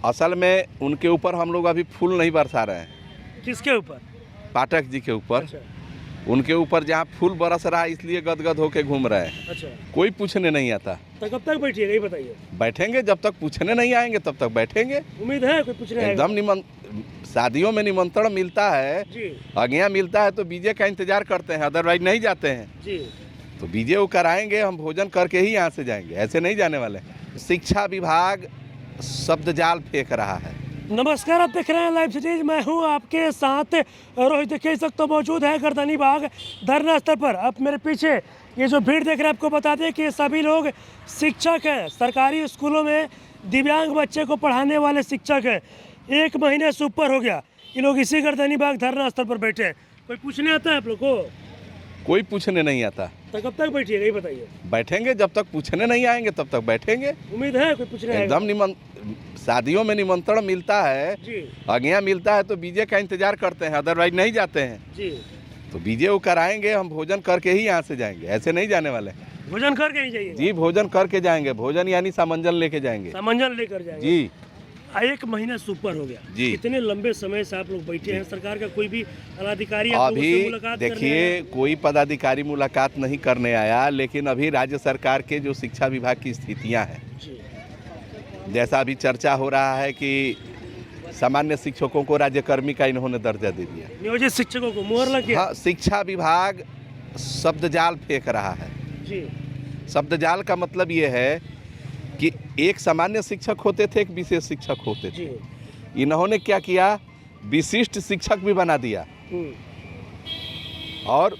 असल में उनके ऊपर हम लोग अभी फूल नहीं बरसा रहे हैं। किसके ऊपर? पाठक जी के ऊपर। अच्छा। उनके ऊपर जहाँ फूल बरस रहा है इसलिए गदगद होके घूम रहे हैं। अच्छा, कोई पूछने नहीं आता। तो कब तक बैठिएगा ये बताइए? बैठेंगे जब तक पूछने नहीं आएंगे तब तक बैठेंगे। उम्मीद है कोई पूछने आएगा? एकदम शादियों में निमंत्रण मिलता है जी आज्ञा मिलता है तो बीजे का इंतजार करते हैं, अदरवाइज नहीं जाते हैं। जी। तो बीजे वो कराएंगे, हम भोजन करके ही यहाँ से जाएंगे, ऐसे नहीं जाने वाले। शिक्षा विभाग शब्द जाल फेंक रहा है। नमस्कार, आप देख रहे हैं लाइव सिटीज। मैं हूं आपके साथ रोहित। देखिए इस वक्त तो मौजूद है गर्दनी बाग धरना स्थल पर। अब मेरे पीछे ये जो भीड़ देख रहे हैं, आपको बता दें कि ये सभी लोग शिक्षक हैं, सरकारी स्कूलों में दिव्यांग बच्चे को पढ़ाने वाले शिक्षक हैं। 1 महीने से ऊपर हो गया ये लोग इसी गर्दनी बाग धरना स्थल पर बैठे हैं। कोई पूछने आता है आप लोग को? कोई पूछने नहीं आता। तो कब तक बैठिएगा ये बताइए? बैठेंगे जब तक पूछने नहीं आएंगे तब तक बैठेंगे। उम्मीद है कोई पूछने आएगा? एकदम शादियों में निमंत्रण मिलता है, जी आज्ञा मिलता है तो बीजे का इंतजार करते हैं, अदरवाइज नहीं जाते हैं। जी। तो बीजे वो कराएंगे, हम भोजन करके ही यहाँ से जाएंगे, ऐसे नहीं जाने वाले। भोजन करके ही जाइए? जी भोजन करके जाएंगे, भोजन यानी सामंजन लेके जाएंगे। सामंजन लेकर जाएंगे जी। 1 महीना से ऊपर हो गया जी। इतने लंबे समय से आप लोग बैठे हैं, सरकार का कोई भी पदाधिकारी आप लोगों से अभी मुलाकात करने देखिए आया? कोई पदाधिकारी मुलाकात नहीं करने आया, लेकिन अभी राज्य सरकार के जो शिक्षा विभाग की स्थितियां हैं, जी जैसा अभी चर्चा हो रहा है कि सामान्य शिक्षकों को राज्यकर्मी का इन्होंने दर्जा दे दिया। नियोजित शिक्षकों को मुहर लग गया। हाँ, शिक्षा विभाग शब्द जाल फेंक रहा है। जी शब्द जाल का मतलब ये है कि एक सामान्य शिक्षक होते थे, एक विशेष शिक्षक होते थे। जी। इन्होंने क्या किया, विशिष्ट शिक्षक भी बना दिया और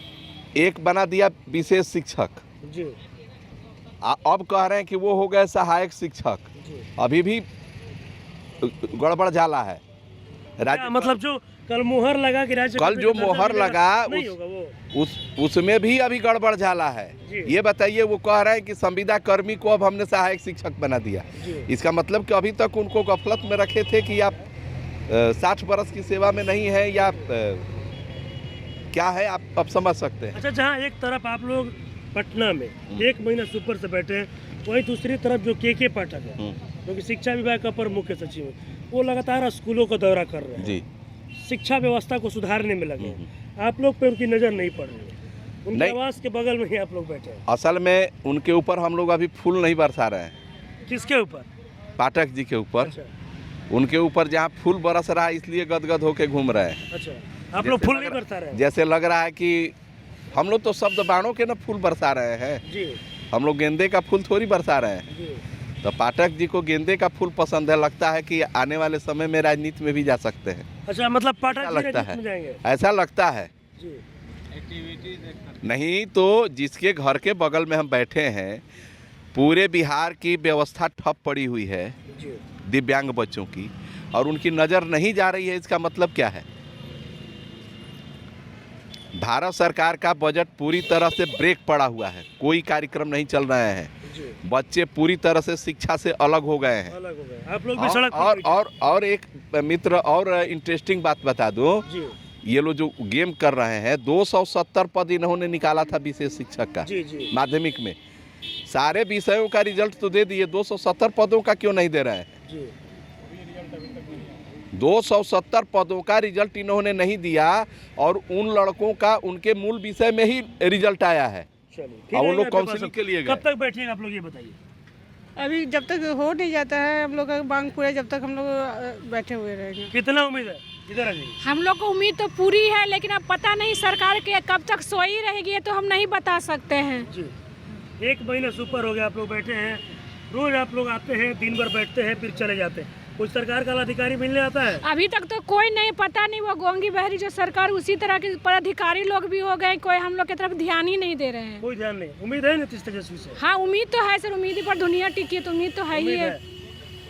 एक बना दिया विशेष शिक्षक। जी। अब कह रहे हैं कि वो हो गए सहायक शिक्षक। जी। अभी भी गड़बड़ जाला है। क्या मतलब जो कल मुहर लगा कि राज्य कल जो मुहर लगा नहीं होगा वो? उसमें भी अभी गड़बड़ जाला है। जी। ये बताइए, वो कह रहे हैं कि संविदा कर्मी को अब हमने सहायक शिक्षक बना दिया। जी। इसका मतलब कि अभी तक उनको गफलत में रखे थे कि आप 60 बरस की सेवा में नहीं है या क्या है, आप अब समझ सकते हैं। अच्छा, जहाँ एक तरफ आप लोग पटना में 1 महीना से ऊपर से बैठे हैं, वहीं दूसरी तरफ जो के पाठक है, जो कि शिक्षा विभाग का अपर मुख्य सचिव है, वो लगातार स्कूलों का दौरा कर रहे हैं। जी। शिक्षा व्यवस्था को सुधारने में लगे हैं। आप लोग पे उनकी नज़र नहीं पड़ रही है। उनके आवास के बगल में ही आप लोग बैठे हैं। असल में उनके ऊपर हम लोग अभी फूल नहीं बरसा रहे हैं। किसके ऊपर? पाठक जी के ऊपर। अच्छा। उनके ऊपर जहाँ फूल बरस रहा है इसलिए गदगद होके घूम रहे हैं। अच्छा, आप लोग फूल नहीं बरसा रहे हैं? जैसे लग रहा है कि हम लोग तो शब्द बाणों के ना फूल बरसा रहे हैं। जी। हम लोग गेंदे का फूल थोड़ी बरसा रहे हैं। जी। तो पाठक जी को गेंदे का फूल पसंद है, लगता है कि आने वाले समय में राजनीति में भी जा सकते हैं। अच्छा, मतलब पाठक जी लगता राजनीति में जाएंगे? ऐसा लगता है। जी। नहीं तो जिसके घर के बगल में हम बैठे हैं, पूरे बिहार की व्यवस्था ठप पड़ी हुई है जी। दिव्यांग बच्चों की, और उनकी नज़र नहीं जा रही है। इसका मतलब क्या है? भारत सरकार का बजट पूरी तरह से ब्रेक पड़ा हुआ है, कोई कार्यक्रम नहीं चल रहे हैं। बच्चे पूरी तरह से शिक्षा से अलग हो गए हैं। अलग हो गए। आप लोग भी सड़क पर और एक मित्र और इंटरेस्टिंग बात बता दो, ये लोग जो गेम कर रहे हैं, 270 पद इन्होंने निकाला था विशेष शिक्षक का। जी जी। माध्यमिक में सारे विषयों का रिजल्ट तो दे दिए, 270 पदों का क्यों नहीं दे रहे हैं? जी। 270 पदों का रिजल्ट इन्होंने नहीं दिया, और उन लड़कों का उनके मूल विषय में ही रिजल्ट आया है। और वो लोग काउंसिलिंग के लिए गए। कब तक बैठेंगे आप लोग ये बताइए? अभी जब तक हो नहीं जाता है हम लोग का मांग पूरा, जब तक हम लोग बैठे हुए रहेंगे। कितना उम्मीद है? इधर आ जाइए। हम लोग को उम्मीद तो पूरी है, लेकिन अब पता नहीं सरकार के कब तक सोई रहेगी, ये तो हम नहीं बता सकते हैं। जी। 1 महीने से ऊपर हो गया आप लोग बैठे हैं। रोज आप लोग आते हैं, दिन भर बैठते हैं, फिर चले जाते हैं। कोई सरकार का अधिकारी मिलने आता है? अभी तक तो कोई नहीं, पता नहीं वो गोंगी बहरी जो सरकार, उसी तरह के पदाधिकारी लोग भी हो गए, कोई हम लोग की तरफ ध्यान ही नहीं दे रहे हैं। कोई ध्यान नहीं। उम्मीद है नीतीश तेजस्वी से? हाँ, उम्मीद तो है सर, उम्मीद पर दुनिया टिकी है, तो उम्मीद तो है ही है।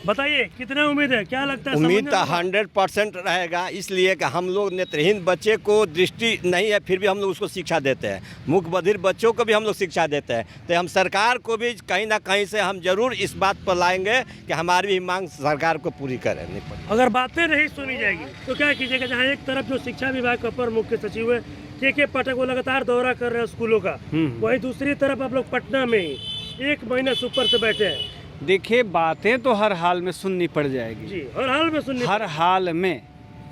बताइए कितना उम्मीद है, क्या लगता है? उम्मीद तो 100% रहेगा, इसलिए कि हम लोग नेत्रहीन बच्चे को दृष्टि नहीं है, फिर भी हम लोग उसको शिक्षा देते हैं। मूक बधिर बच्चों को भी हम लोग शिक्षा देते हैं। तो हम सरकार को भी कहीं ना कहीं से हम जरूर इस बात पर लाएंगे कि हमारी भी मांग सरकार को पूरी करें। अगर बातें नहीं सुनी जाएगी तो क्या कीजिएगा? जहाँ एक तरफ जो शिक्षा विभाग का अपर मुख्य सचिव है के पाठक, वो लगातार दौरा कर रहे हैं स्कूलों का, वहीं दूसरी तरफ आप लोग पटना में ही 1 महीने से ऊपर से बैठे हैं। देखिए, बातें तो हर हाल में सुननी पड़ जाएगी जी, हर हाल में सुननी हर हाल में,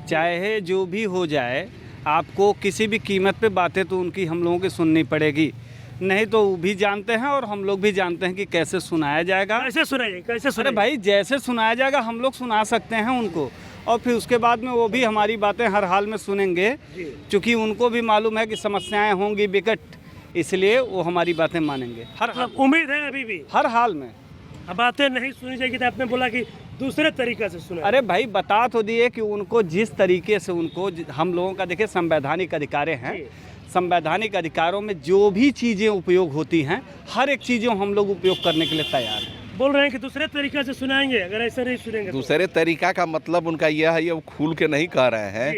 चाहे जो भी हो जाए, आपको किसी भी कीमत पे बातें तो उनकी हम लोगों की सुननी पड़ेगी। नहीं तो वो भी जानते हैं और हम लोग भी जानते हैं कि कैसे सुनाया जाएगा। कैसे सुनाइए, कैसे अरे सुनाइए भाई, जैसे सुनाया जाएगा हम लोग सुना सकते हैं उनको, और फिर उसके बाद में वो भी हमारी बातें हर हाल में सुनेंगे, क्योंकि उनको भी मालूम है कि समस्याएं होंगी विकट, इसलिए वो हमारी बातें मानेंगे हर हाल, मतलब उम्मीद है अभी भी। हर हाल में। अब बातें नहीं सुनी जाएगी तो आपने बोला कि दूसरे तरीके से सुना। अरे भाई, बता तो दिए कि उनको जिस तरीके से उनको हम लोगों का देखिए संवैधानिक अधिकार हैं, संवैधानिक अधिकारों में जो भी चीज़ें उपयोग होती हैं, हर एक चीज़ों हम लोग उपयोग करने के लिए तैयार हैं। बोल रहे हैं कि दूसरे तरीके से सुनाएंगे, अगर ऐसे नहीं सुनेंगे तो। दूसरे तरीका का मतलब उनका यह है, ये वो खुल के नहीं कह रहे हैं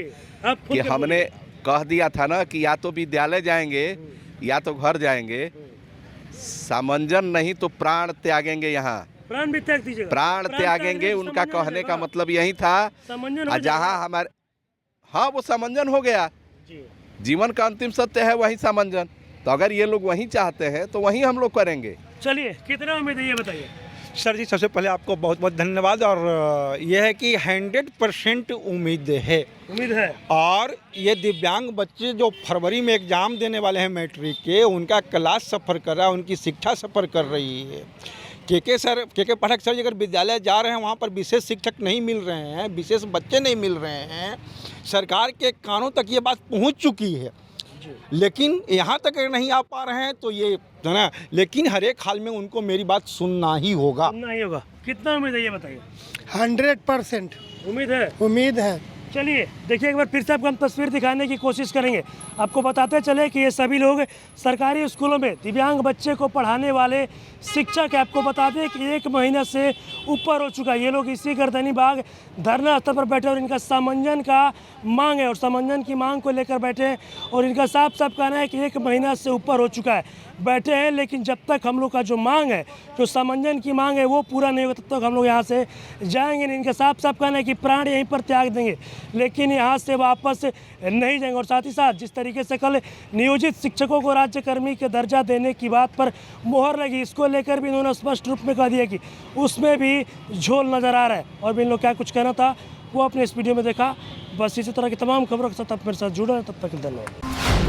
आप खुद कि के हमने कह दिया था ना कि या तो विद्यालय जाएंगे या तो घर जाएंगे, सामंजन नहीं तो प्राण त्यागेंगे। यहाँ प्राण भी त्याग दीजिएगा। प्राण त्यागेंगे, तो उनका समंजन हो कहने का जाएगा। मतलब यही था। समंजन हो और जहाँ जाएगा। हमारे, हाँ, वो सामंजन हो गया। जी। जीवन का अंतिम सत्य है वही सामंजन। तो अगर ये लोग वही चाहते हैं तो वही हम लोग करेंगे। चलिए, कितना उम्मीद है ये बताइए। सर जी, सबसे पहले आपको बहुत बहुत धन्यवाद। और यह है कि 100% उम्मीद है। उम्मीद है। और ये दिव्यांग बच्चे जो फरवरी में एग्ज़ाम देने वाले हैं मैट्रिक के, उनका क्लास सफ़र कर रहा है, उनकी शिक्षा सफ़र कर रही है। के पाठक सर जी अगर विद्यालय जा रहे हैं, वहाँ पर विशेष शिक्षक नहीं मिल रहे हैं, विशेष बच्चे नहीं मिल रहे हैं, सरकार के कानों तक ये बात पहुँच चुकी है, लेकिन यहाँ तक अगर नहीं आ पा रहे हैं तो ये है ना, लेकिन हर एक हाल में उनको मेरी बात सुनना ही होगा। सुनना ही होगा। कितना उम्मीद है ये बताइए। 100% उम्मीद है। उम्मीद है। चलिए, देखिए, एक बार फिर से आपको हम तस्वीर दिखाने की कोशिश करेंगे। आपको बताते चले कि ये सभी लोग सरकारी स्कूलों में दिव्यांग बच्चे को पढ़ाने वाले शिक्षक है। आपको बता दें कि 1 महीने से ऊपर हो चुका है। ये लोग इसी गर्दनी बाग धरना स्थल पर बैठे और इनका सामंजन का मांग है, और सामंजन की मांग को लेकर बैठे हैं। और इनका साफ साफ कहना है कि 1 महीना से ऊपर हो चुका है बैठे हैं, लेकिन जब तक हम लोग का जो मांग है, जो सामंजन की मांग है, वो पूरा नहीं होगा, तब तक हम लोग यहाँ से जाएंगे नहीं। इनका साफ साफ कहना है कि प्राण यहीं पर त्याग देंगे, लेकिन यहाँ से वापस नहीं जाएंगे। और साथ ही साथ जिस तरीके से कल नियोजित शिक्षकों को राज्यकर्मी के दर्जा देने की बात पर मोहर लगी, इसको लेकर भी इन्होंने स्पष्ट रूप में कह दिया कि उसमें भी झोल नज़र आ रहा है। और भी इन लोग क्या कुछ कहना था वो अपने इस वीडियो में देखा। बस इसी तरह की तमाम खबरों के साथ आप मेरे साथ जुड़े हैं। तब तक धन्यवाद।